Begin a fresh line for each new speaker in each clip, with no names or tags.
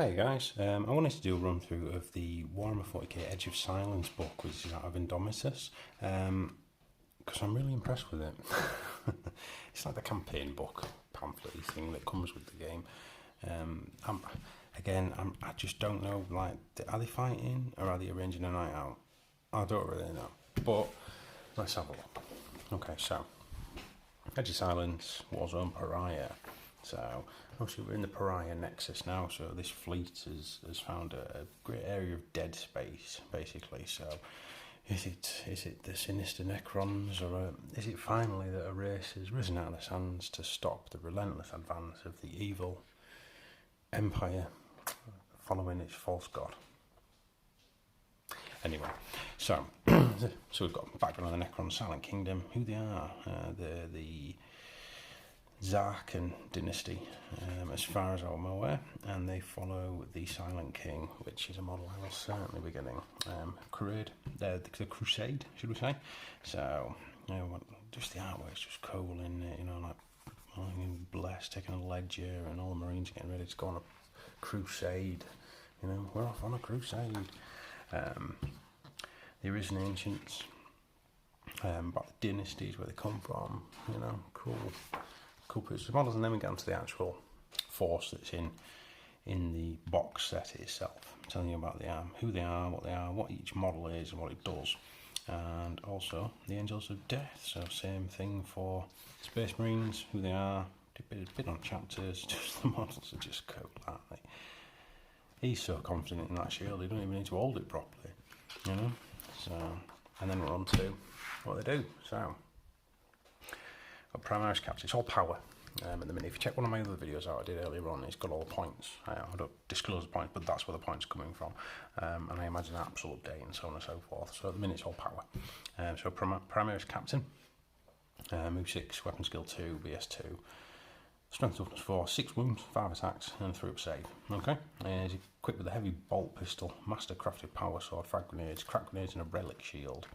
Hey guys, I wanted to do a run through of the Warhammer 40k Edge of Silence book, which is out of Indomitus, because I'm really impressed with it. It's like the campaign book pamphlet thing that comes with the game. I just don't know, like, are they fighting or are they arranging a night out? I don't really know, but let's have a look. Okay, so Edge of Silence, Warzone, Pariah. So obviously we're in the Pariah Nexus now, so this fleet has found a great area of dead space, basically. So is it the sinister Necrons, or is it finally that a race has risen out of the sands to stop the relentless advance of the evil empire following its false god? Anyway, so we've got background on the Necron Silent Kingdom, who they are, the Zarkan dynasty, as far as I'm aware, and they follow the Silent King, which is a model I will certainly be getting. The Crusade, should we say? So, just the artwork's just cool, in like blessed, taking a ledger, and all the Marines getting ready to go on a crusade. We're off on a crusade. The Arisen Ancients, about the dynasties, where they come from. Cool bits of models, and then we get onto the actual force that's in the box set itself, telling you about who they are, what each model is, and what it does, and also the Angels of Death. So same thing for Space Marines, who they are, a bit on chapters. Just the models are just cool, aren't they? He's so confident in that shield, he don't even need to hold it properly, So, and then we're on to what they do. So, got Primaris Captain. It's all power at the minute. If you check one of my other videos out I did earlier on, it's got all the points. I don't disclose the points, but that's where the points are coming from. And I imagine an absolute update and so on and so forth. So at the minute it's all power. So Primaris Captain, move 6, weapon skill 2, BS2, strength toughness 4, 6 wounds, 5 attacks, and 3 up save. Okay, he's equipped with a heavy bolt pistol, master crafted power sword, frag grenades, crack grenades, and a relic shield.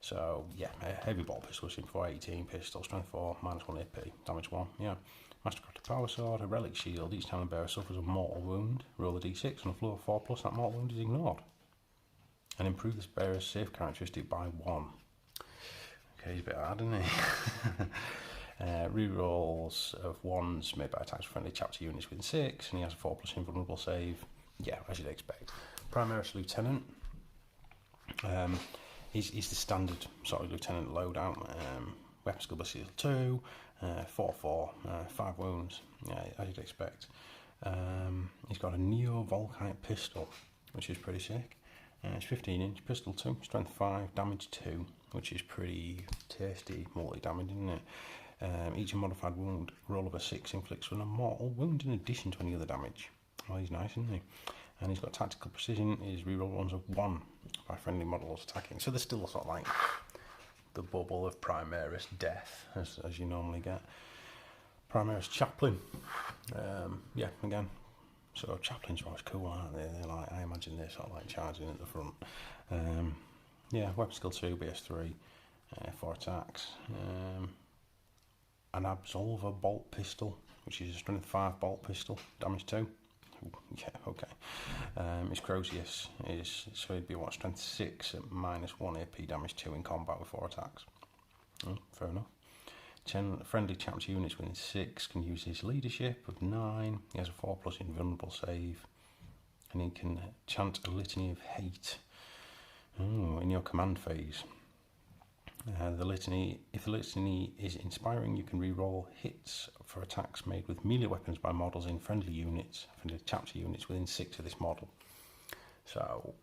So, yeah, a heavy bolt pistol, 418 pistol, strength 4, minus 1 AP, damage 1, yeah. Mastercrafted power sword, a relic shield, each time the bearer suffers a mortal wound, roll a d6, on a floor of 4 plus, that mortal wound is ignored. And improve this bearer's save characteristic by 1. Okay, he's a bit hard, isn't he? Rerolls of 1s made by attacks friendly chapter units within 6, and he has a 4 plus invulnerable save, yeah, as you'd expect. Primaris Lieutenant. He's the standard sort of lieutenant loadout. Weapon skill +2, 4/4, 5 wounds, as you'd expect. He's got a Neo Volkite pistol, which is pretty sick. It's 15-inch pistol 2, strength 5, damage 2, which is pretty tasty multi-damage, isn't it? Each modified wound roll of a 6 inflicts with a mortal wound in addition to any other damage. Well, he's nice, isn't he? And he's got tactical precision. His reroll ones of 1 by friendly models attacking. So there's still sort of like the bubble of Primaris death, as you normally get. Primaris Chaplain. Yeah, again. So chaplains are always cool, aren't they? They're like, I imagine they're sort of like charging at the front. Yeah, weapon skill 2, BS3, 4 attacks. An Absolver bolt pistol, which is a strength 5 bolt pistol, damage 2. Yeah, okay. His Crozius so he'd be strength 6 at minus 1 AP, damage 2 in combat with 4 attacks. Fair enough. 10 friendly chapter units within 6 can use his leadership of 9. He has a 4 plus invulnerable save, and he can chant a litany of hate in your command phase. If the litany is inspiring, you can reroll hits for attacks made with melee weapons by models in friendly chapter units within 6 of this model. So,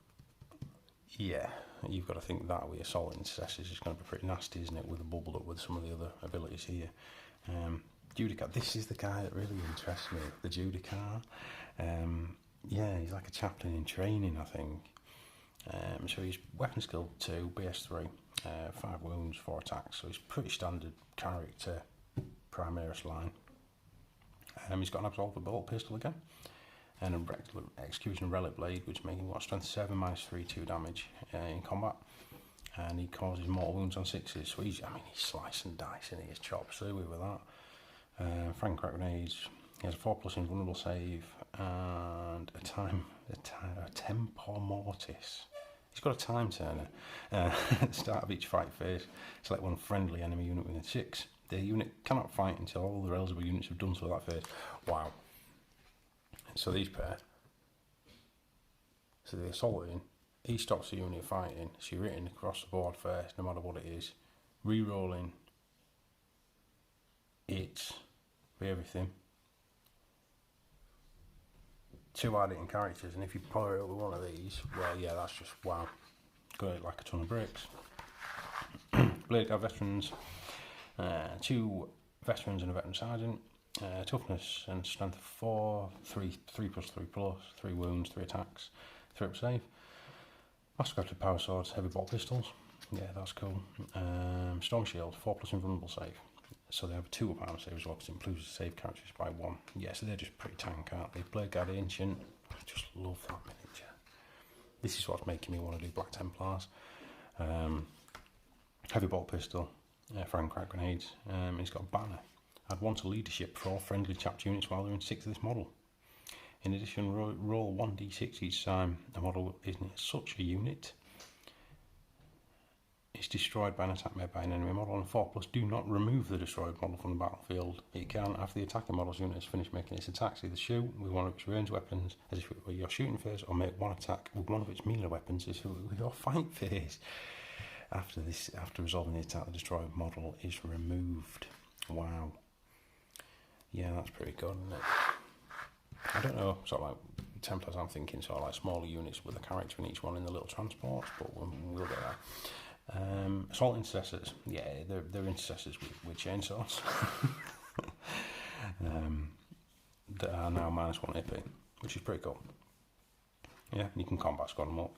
yeah, you've got to think that with Assault Intercessors is going to be pretty nasty, isn't it, with the bubbled up with some of the other abilities here. Judicar, this is the guy that really interests me, the Judicar. Yeah, he's like a chaplain in training, I think. So he's weapon skill 2, BS3, 5 wounds, 4 attacks. So he's pretty standard character Primaris line. He's got an Absolver bolt pistol again, and a Execution Relic Blade, which makes him strength 7, minus 3, 2 damage in combat. And he causes mortal wounds on 6s. So he's slice and dice, and he's chop suey with that. Frank crack grenades, He has a 4+ invulnerable save and a Tempor Mortis. He's got a time turner. At the start of each fight phase, select one friendly enemy unit within 6. The unit cannot fight until all the eligible units have done so that phase. Wow. So these pair. So the assaulting, he stops the unit fighting, so you're hitting across the board first, no matter what it is. Re-rolling it for everything. 2 hard-hitting characters, and if you power it up with one of these, well, yeah, that's just wow. Got it like a ton of bricks. Blade Guard veterans, 2 veterans and a veteran sergeant. Toughness and strength of 4, 3+3+, 3 wounds, 3 attacks, 3 up save. Mastercrafted power swords, heavy bolt pistols. Yeah, that's cool. Storm shield, 4+ invulnerable save. So they have 2 up armor save as well, because it improves the save characters by 1. Yeah, so they're just pretty tank, aren't they? Blade Guard Ancient. I just love that miniature. This is what's making me want to do Black Templars. Heavy bolt pistol, firing crack grenades. He's got a banner. Add 1 to leadership for all friendly chapped units while they're in 6 of this model. In addition, roll 1d6 each time a model isn't such a unit is destroyed by an attack made by an enemy model. On 4+, do not remove the destroyed model from the battlefield. It can, after the attacking model's unit has finished making its attacks, either shoot with one of its ranged weapons as if it were your shooting phase, or make 1 attack with one of its melee weapons as if it were your fight phase. After resolving the attack, the destroyed model is removed. Wow. Yeah, that's pretty good, isn't it? I don't know, sort of like Templars, I'm thinking sort of like smaller units with a character in each one in the little transports, but we'll get there. Assault intercessors, yeah, they're intercessors with chainsaws. That are now -1 AP, which is pretty cool. Yeah, you can combat squad them up.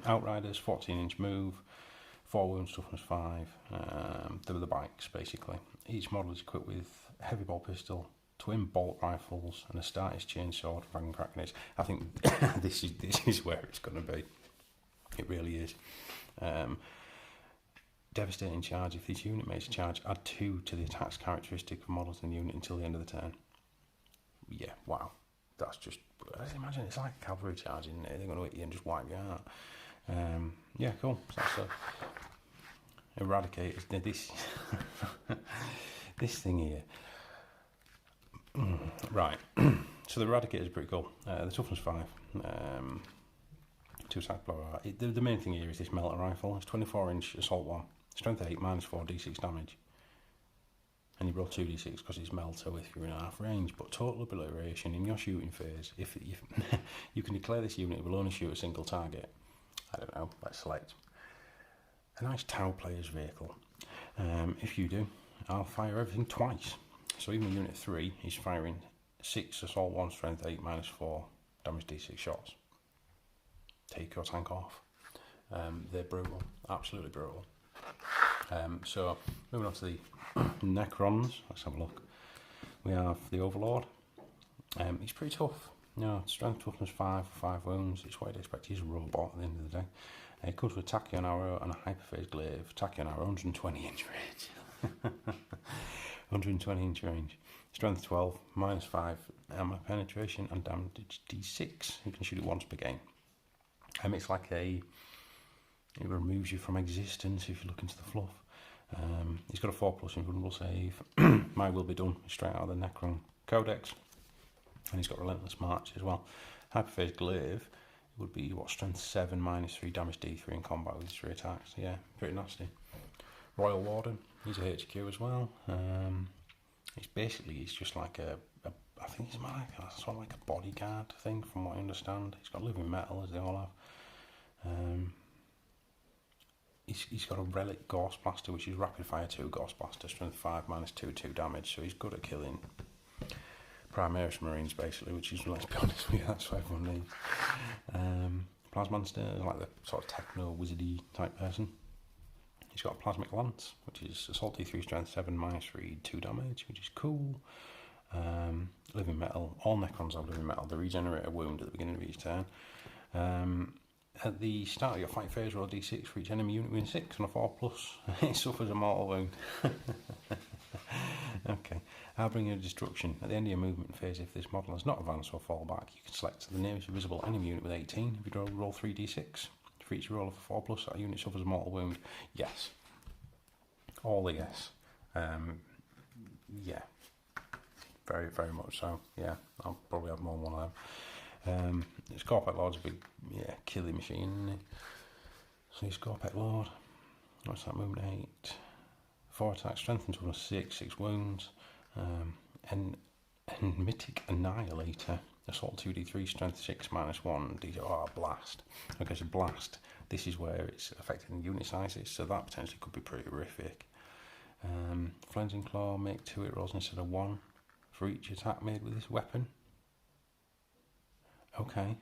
Outriders, 14-inch move, 4 wounds, toughness 5. They're the bikes basically. Each model is equipped with heavy bolt pistol, twin bolt rifles, and a Startis chainsword, dragon crack grenades. I think this is where it's going to be. It really is. Devastating charge. If this unit makes a charge, add 2 to the attack's characteristic of models in the unit until the end of the turn. Yeah, wow. That's just, imagine it's like a cavalry charge, isn't it? They're going to hit you and just wipe you out. Yeah, cool. So that's Eradicate. This this thing here. Right. So the Eradicator is pretty cool. The toughness 5. 2 attack blower. The main thing here is this melter rifle. It's 24-inch assault 1. Strength 8, -4 d6 damage. And you roll 2d6 because it's melter if you're in half range. But total obliteration in your shooting phase. If you can declare this unit will only shoot a single target. I don't know. Let's select a nice Tau player's vehicle. If you do, I'll fire everything twice. So even unit 3 is firing 6 assault 1, strength 8, -4 damage d6 shots. Take your tank off. They're brutal, absolutely brutal. So moving on to the Necrons, let's have a look. We have the Overlord. He's pretty tough. Strength, toughness 5, 5 wounds. It's what I'd expect. He's a robot at the end of the day. It comes with a Tachyon arrow and a hyperphase glaive. Tachyon arrow, 120-inch range. 120-inch range. Strength 12, -5 armor penetration and damage d6. You can shoot it once per game. It's like it removes you from existence if you look into the fluff. He's got a 4+ invulnerable save. My will be done straight out of the Necron Codex. And he's got Relentless March as well. Hyperphase glaive would be strength 7, -3 damage d3 in combat with 3 attacks. Yeah, pretty nasty. Royal Warden, he's a HQ as well. He's just like I think he's sort of like a bodyguard thing from what I understand. He's got living metal as they all have. He's got a relic Ghost Blaster, which is rapid fire 2 Ghost Blaster, strength 5, -2 damage, so he's good at killing Primaris Marines basically, which is, let's be honest with you, that's what everyone needs. Plasmanster is like the sort of techno wizardy type person. He's got a Plasmic Lance, which is assault D3, strength 7, -3, 2 damage, which is cool. Living metal. All Necrons have living metal. They regenerate a wound at the beginning of each turn. At the start of your fight phase, roll d6 for each enemy unit within 6 on a 4+. It suffers a mortal wound. Okay. I'll bring you a destruction. At the end of your movement phase, if this model has not advanced or fall back, you can select the nearest visible enemy unit with 18. If you roll 3d6, for each roll of a 4+, that unit suffers a mortal wound. Yes. All the yes. Yeah. Very, very much so. Yeah, I'll probably have more than one of them. Scorpec Lord's a big, killing machine, isn't he? So he's Scorpec Lord. What's that, movement 8? 4 attacks, strength and toughness 6, 6 wounds. And Mythic Annihilator. Assault 2d3, strength 6, -1, blast. Okay, so blast. This is where it's affecting unit sizes, so that potentially could be pretty horrific. Flensing Claw, make 2 hit rolls instead of 1 for each attack made with this weapon. Okay.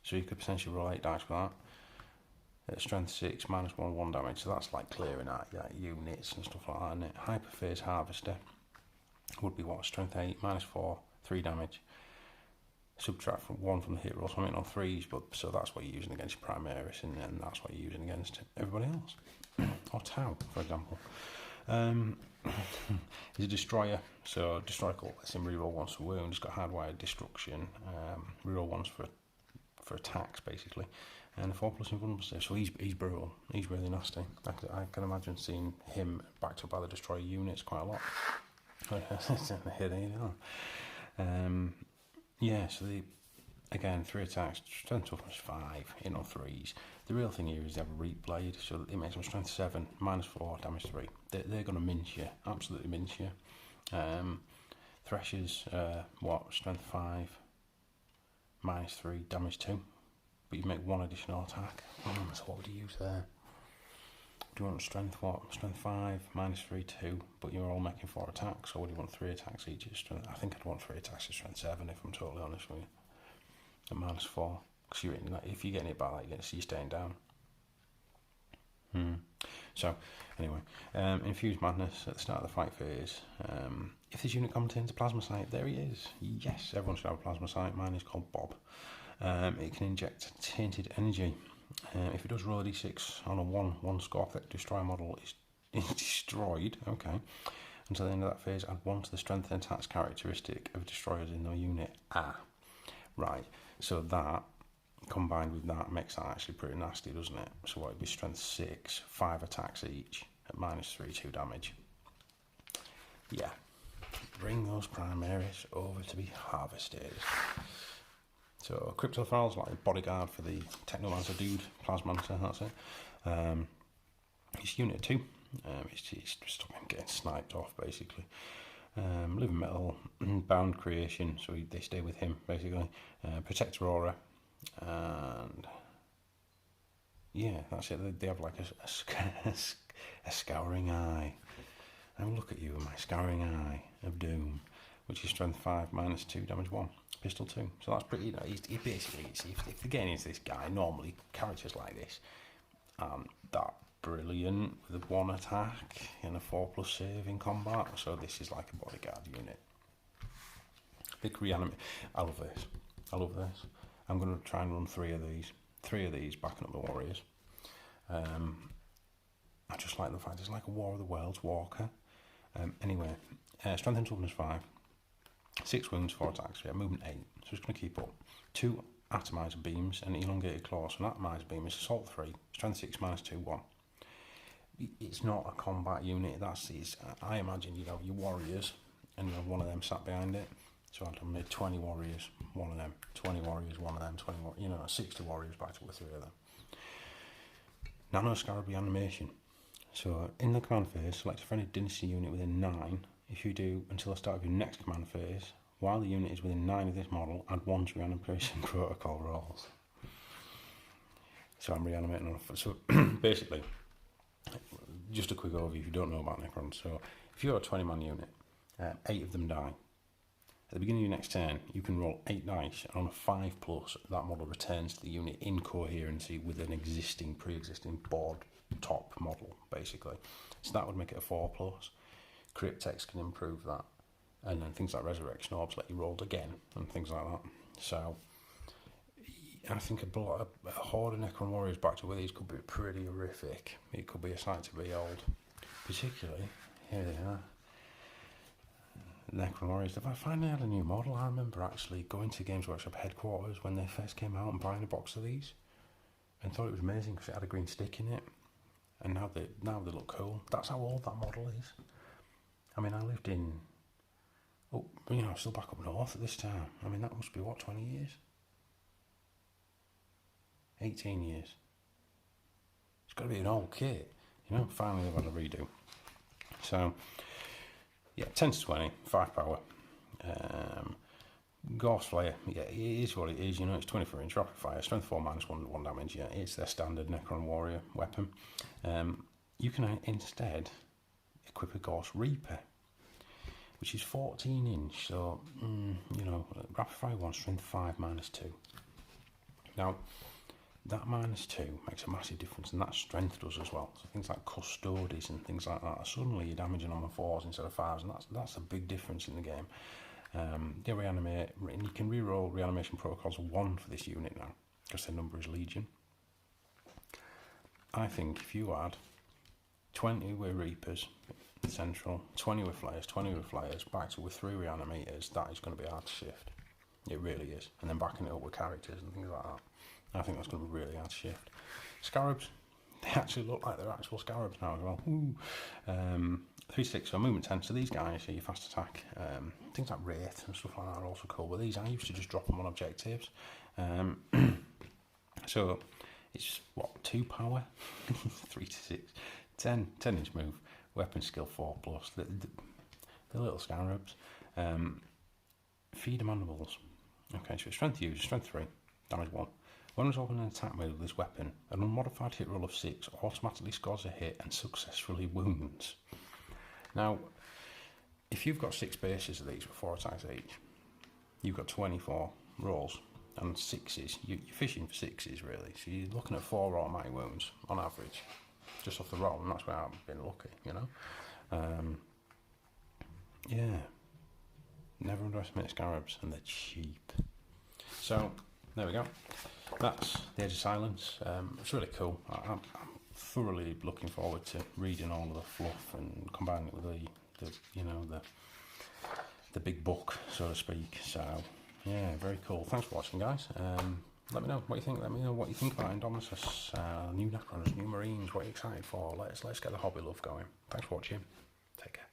So you could potentially roll 8 dice for that. Strength 6, -1, 1 damage. So that's like clearing out units and stuff like that, isn't it? Hyperphase Harvester would be what? Strength 8, -4, 3 damage. Subtract from 1 from the hit roll, so I'm hitting on 3s, but so that's what you're using against your Primaris, and then that's what you're using against everybody else. Or Tau, for example. He's a destroyer, so destroy call lets him reroll once for wound. He's got hardwired destruction, reroll once for attacks basically, and a 4+ invulnerable save. So he's brutal. He's really nasty. I can imagine seeing him backed up by the destroyer units quite a lot. Here they are. Yeah, so again 3 attacks, strength toughness 5, in on 3s. The real thing here is they have a Reap Blade, so it makes them strength 7, -4, damage 3. They're going to mince you, absolutely mince you. Threshers, strength 5, -3, damage 2. But you make 1 additional attack. So what would you use there? Do you want strength 5, -3, 2, but you're all making 4 attacks, or would you want 3 attacks each at strength? I think I'd want 3 attacks at strength 7, if I'm totally honest with you. At -4, because if you're getting it by that, you're staying down. So, anyway, Infused Madness at the start of the fight phase. If this unit contains a plasma sight, there he is. Yes, everyone should have a plasma sight. Mine is called Bob. It can inject tainted energy. If it does roll a d6 on a 1 score, that destroyer model is destroyed. Okay. Until the end of that phase, add 1 to the strength and attacks characteristic of destroyers in the unit. Right. So that, combined with that, makes that actually pretty nasty, doesn't it? So what would be strength 6, 5 attacks each at -3, 2 damage. Yeah. Bring those Primaris over to be harvested. So Cryptothrall's like a bodyguard for the Technomancer dude, Plasmancer, that's it. It's unit 2. It's just getting sniped off basically. Living Metal, Bound Creation, so they stay with him basically. Protect Aurora, and yeah, that's it. They have like a Scouring Eye. And look at you with my Scouring Eye of Doom, which is strength 5, -2, damage 1, pistol 2. So that's pretty. He basically, if they're getting into this guy, normally characters like this aren't that brilliant with a 1 attack and a 4+ save in combat. So this is like a bodyguard unit. Big reanimate. I love this. I'm going to try and run 3 of these, backing up the warriors. I just like the fact it's like a War of the Worlds walker. Anyway, strength and toughness 5, 6 wounds, 4 attacks. Yeah, movement 8. So it's going to keep up. 2 atomizer beams and elongated claws. So an atomizer beam is assault 3, strength 6, -2, 1. It's not a combat unit. I imagine you'd have your warriors and you have one of them sat behind it. So I'd have made 20 warriors, one of them, 20 warriors, one of them, 60 warriors back to the 3 of them. Nano Scarab animation. So in the command phase, select a friendly dynasty unit within 9. If you do until the start of your next command phase, while the unit is within 9 of this model, add 1 to reanimation protocol rolls. So I'm reanimating on. So basically, just a quick overview if you don't know about Necron. So if you're a 20-man unit, 8 of them die. At the beginning of your next turn, you can roll 8 dice, and on a 5+, that model returns to the unit in coherency with an pre-existing board top model, basically. So that would make it a 4+. Cryptex can improve that. And then things like Resurrection Orbs let you roll again, and things like that. So I think a horde of Necron warriors backed up with these could be pretty horrific. It could be a sight to behold. Particularly, here they are. Necron Warriors. They've finally had a new model. I remember actually going to Games Workshop headquarters when they first came out and buying a box of these, and thought it was amazing because it had a green stick in it. And now they look cool. That's how old that model is. I mean, I lived in, still back up north at this time. I mean, that must be, 20 years? 18 years. It's got to be an old kit. Finally they've had a redo. So, yeah, 10 to 20, 5 power. Ghost Flare, yeah, it is what it is, it's 24-inch rapid fire, strength 4 minus 1 damage, yeah, it's their standard Necron Warrior weapon. You can instead equip a Ghost Reaper, which is 14-inch, so, rapid fire 1, strength 5 minus 2. Now, that minus 2 makes a massive difference, and that strength does as well. So things like Custodes and things like that, suddenly you're damaging on the 4s instead of 5s, and that's a big difference in the game. Reanimate, and you can reroll reanimation protocols 1 for this unit now, because their number is Legion. I think if you add 20 with Reapers, Central, 20 with Flayers, 20 with Flayers, back to with 3 Reanimators, that is going to be hard to shift. It really is. And then backing it up with characters and things like that. I think that's going to be really hard to shift. Scarabs, they actually look like they're actual Scarabs now as well. 3-6, so movement 10. So these guys, your fast attack, things like Wraith and stuff like that are also cool. But these, I used to just drop them on objectives. So it's 2 power, 3-6, 10-inch move, weapon skill 4+. The little Scarabs. Feed mandibles. Okay, so strength used, strength 3, damage 1. When resolving an attack made with this weapon, an unmodified hit roll of 6 automatically scores a hit and successfully wounds. Now, if you've got 6 bases of these with 4 attacks each, you've got 24 rolls and 6s. You're fishing for 6s really, so you're looking at 4 automatic wounds on average, just off the roll, and that's where I've been lucky, Yeah, never underestimate Scarabs, and they're cheap. So, there we go. That's The Edge of Silence. It's really cool. I'm thoroughly looking forward to reading all of the fluff and combining it with the big book, so to speak. So, yeah, very cool. Thanks for watching, guys. Let me know what you think. Let me know what you think about Indomitus, new Necrons, new Marines. What are you excited for? Let's get the hobby love going. Thanks for watching. Take care.